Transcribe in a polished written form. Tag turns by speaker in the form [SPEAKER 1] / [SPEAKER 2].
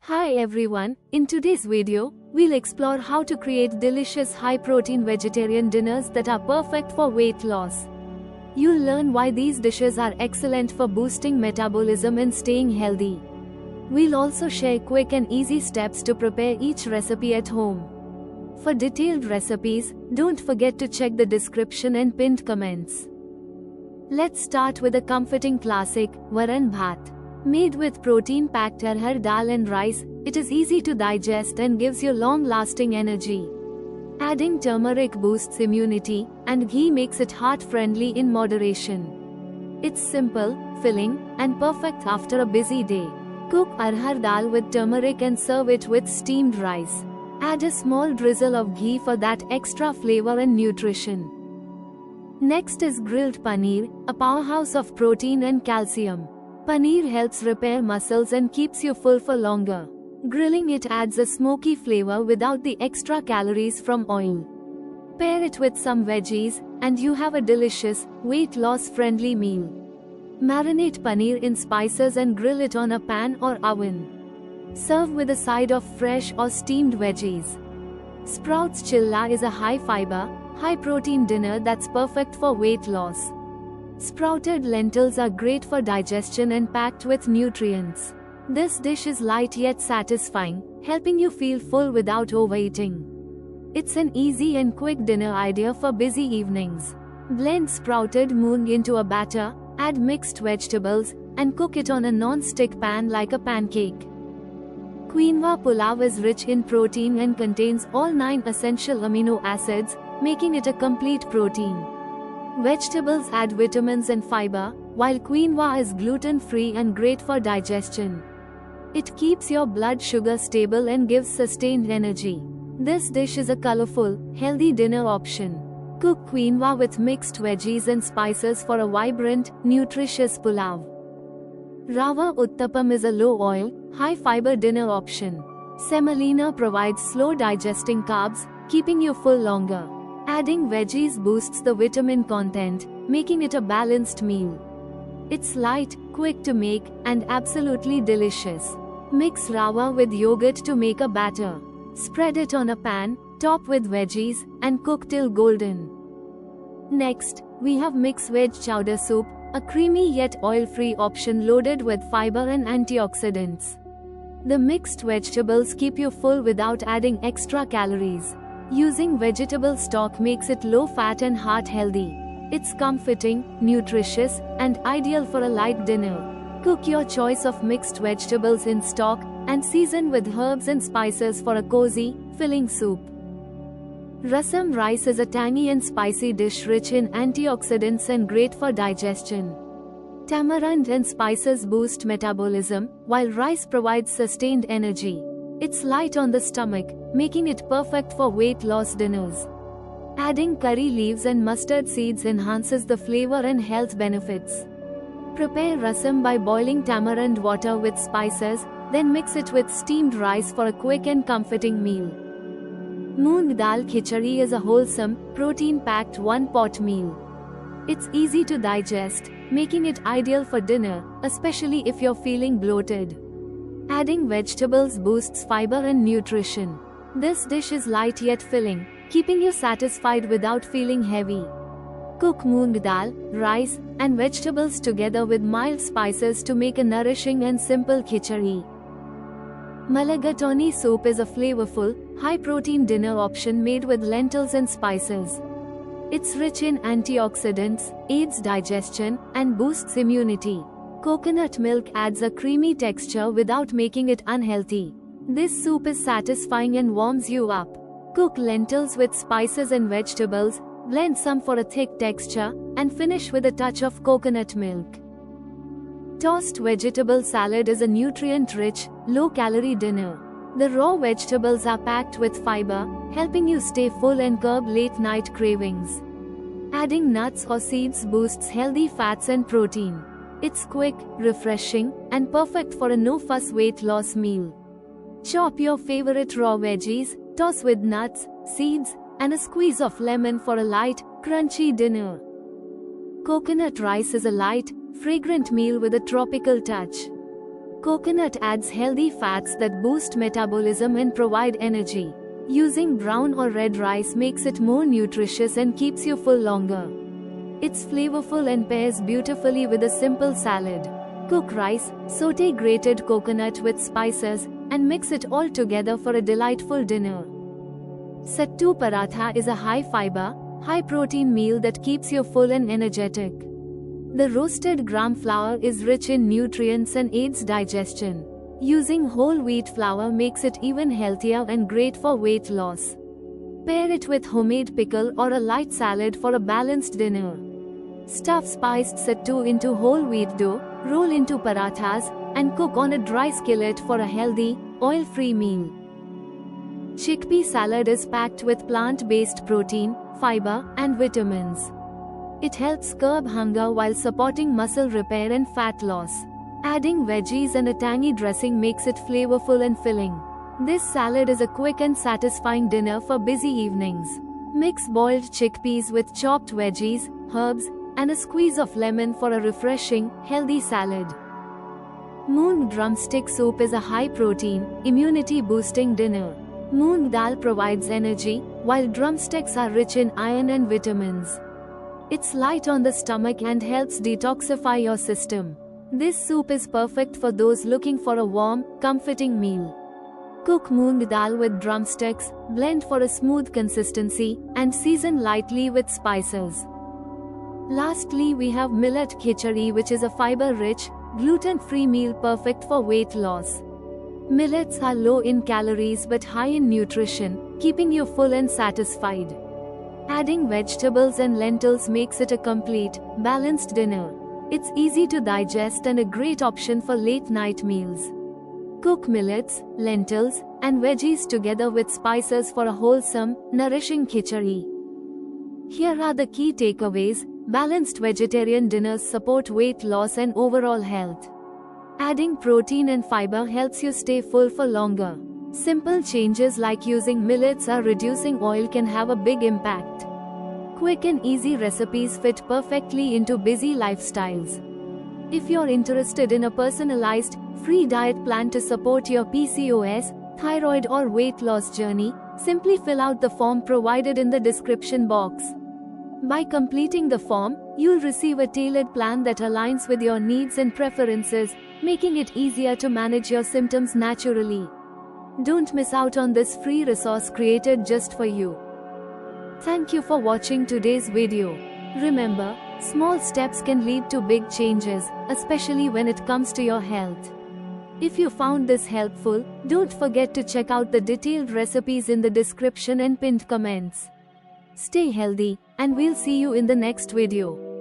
[SPEAKER 1] Hi everyone, in today's video, we'll explore how to create delicious high-protein vegetarian dinners that are perfect for weight loss. You'll learn why these dishes are excellent for boosting metabolism and staying healthy. We'll also share quick and easy steps to prepare each recipe at home. For detailed recipes, don't forget to check the description and pinned comments. Let's start with a comforting classic, Varan Bhat. Made with protein-packed arhar dal and rice, it is easy to digest and gives you long-lasting energy. Adding turmeric boosts immunity, and ghee makes it heart-friendly in moderation. It's simple, filling, and perfect after a busy day. Cook arhar dal with turmeric and serve it with steamed rice. Add a small drizzle of ghee for that extra flavor and nutrition. Next is grilled paneer, a powerhouse of protein and calcium. Paneer helps repair muscles and keeps you full for longer. Grilling it adds a smoky flavor without the extra calories from oil. Pair it with some veggies, and you have a delicious, weight loss friendly meal. Marinate paneer in spices and grill it on a pan or oven. Serve with a side of fresh or steamed veggies. Sprouts chilla is a high fiber, high protein dinner that's perfect for weight loss. Sprouted lentils are great for digestion and packed with nutrients. This dish is light yet satisfying, helping you feel full without overeating. It's an easy and quick dinner idea for busy evenings. Blend sprouted moong into a batter, add mixed vegetables, and cook it on a non-stick pan like a pancake. Quinoa pulao is rich in protein and contains all 9 essential amino acids, making it a complete protein. Vegetables add vitamins and fiber, while quinoa is gluten-free and great for digestion. It keeps your blood sugar stable and gives sustained energy. This dish is a colorful, healthy dinner option. Cook quinoa with mixed veggies and spices for a vibrant, nutritious pulao. Rava uttapam is a low-oil, high-fiber dinner option. Semolina provides slow-digesting carbs, keeping you full longer. Adding veggies boosts the vitamin content, making it a balanced meal. It's light, quick to make, and absolutely delicious. Mix rava with yogurt to make a batter. Spread it on a pan, top with veggies, and cook till golden. Next, we have mixed veg chowder soup, a creamy yet oil-free option loaded with fiber and antioxidants. The mixed vegetables keep you full without adding extra calories. Using vegetable stock makes it low-fat and heart-healthy. It's comforting, nutritious, and ideal for a light dinner. Cook your choice of mixed vegetables in stock, and season with herbs and spices for a cozy, filling soup. Rasam rice is a tangy and spicy dish rich in antioxidants and great for digestion. Tamarind and spices boost metabolism, while rice provides sustained energy. It's light on the stomach, making it perfect for weight loss dinners. Adding curry leaves and mustard seeds enhances the flavor and health benefits. Prepare rasam by boiling tamarind water with spices, then mix it with steamed rice for a quick and comforting meal. Moong dal khichdi is a wholesome, protein-packed one-pot meal. It's easy to digest, making it ideal for dinner, especially if you're feeling bloated. Adding vegetables boosts fiber and nutrition. This dish is light yet filling, keeping you satisfied without feeling heavy. Cook moong dal, rice, and vegetables together with mild spices to make a nourishing and simple khichdi. Malagatoni soup is a flavorful, high-protein dinner option made with lentils and spices. It's rich in antioxidants, aids digestion, and boosts immunity. Coconut milk adds a creamy texture without making it unhealthy. This soup is satisfying and warms you up. Cook lentils with spices and vegetables, blend some for a thick texture, and finish with a touch of coconut milk. Tossed vegetable salad is a nutrient-rich, low-calorie dinner. The raw vegetables are packed with fiber, helping you stay full and curb late-night cravings. Adding nuts or seeds boosts healthy fats and protein. It's quick, refreshing, and perfect for a no-fuss weight loss meal. Chop your favorite raw veggies, toss with nuts, seeds, and a squeeze of lemon for a light, crunchy dinner. Coconut rice is a light, fragrant meal with a tropical touch. Coconut adds healthy fats that boost metabolism and provide energy. Using brown or red rice makes it more nutritious and keeps you full longer. It's flavorful and pairs beautifully with a simple salad. Cook rice, sauté grated coconut with spices, and mix it all together for a delightful dinner. Sattu paratha is a high-fiber, high-protein meal that keeps you full and energetic. The roasted gram flour is rich in nutrients and aids digestion. Using whole wheat flour makes it even healthier and great for weight loss. Pair it with homemade pickle or a light salad for a balanced dinner. Stuff spiced sattu into whole wheat dough, roll into parathas, and cook on a dry skillet for a healthy, oil-free meal. Chickpea salad is packed with plant-based protein, fiber, and vitamins. It helps curb hunger while supporting muscle repair and fat loss. Adding veggies and a tangy dressing makes it flavorful and filling. This salad is a quick and satisfying dinner for busy evenings. Mix boiled chickpeas with chopped veggies, herbs, and a squeeze of lemon for a refreshing, healthy salad. Moong drumstick soup is a high-protein, immunity-boosting dinner. Moong dal provides energy, while drumsticks are rich in iron and vitamins. It's light on the stomach and helps detoxify your system. This soup is perfect for those looking for a warm, comforting meal. Cook moong dal with drumsticks, blend for a smooth consistency, and season lightly with spices. Lastly, we have millet khichdi, which is a fiber-rich, gluten-free meal perfect for weight loss. Millets are low in calories but high in nutrition, keeping you full and satisfied. Adding vegetables and lentils makes it a complete, balanced dinner. It's easy to digest and a great option for late-night meals. Cook millets, lentils, and veggies together with spices for a wholesome, nourishing khichdi. Here are the key takeaways. Balanced vegetarian dinners support weight loss and overall health. Adding protein and fiber helps you stay full for longer. Simple changes like using millets or reducing oil can have a big impact. Quick and easy recipes fit perfectly into busy lifestyles. If you're interested in a personalized, free diet plan to support your PCOS, thyroid or weight loss journey, simply fill out the form provided in the description box. By completing the form, you'll receive a tailored plan that aligns with your needs and preferences, making it easier to manage your symptoms naturally. Don't miss out on this free resource created just for you. Thank you for watching today's video. Remember, small steps can lead to big changes, especially when it comes to your health. If you found this helpful, don't forget to check out the detailed recipes in the description and pinned comments. Stay healthy, and we'll see you in the next video.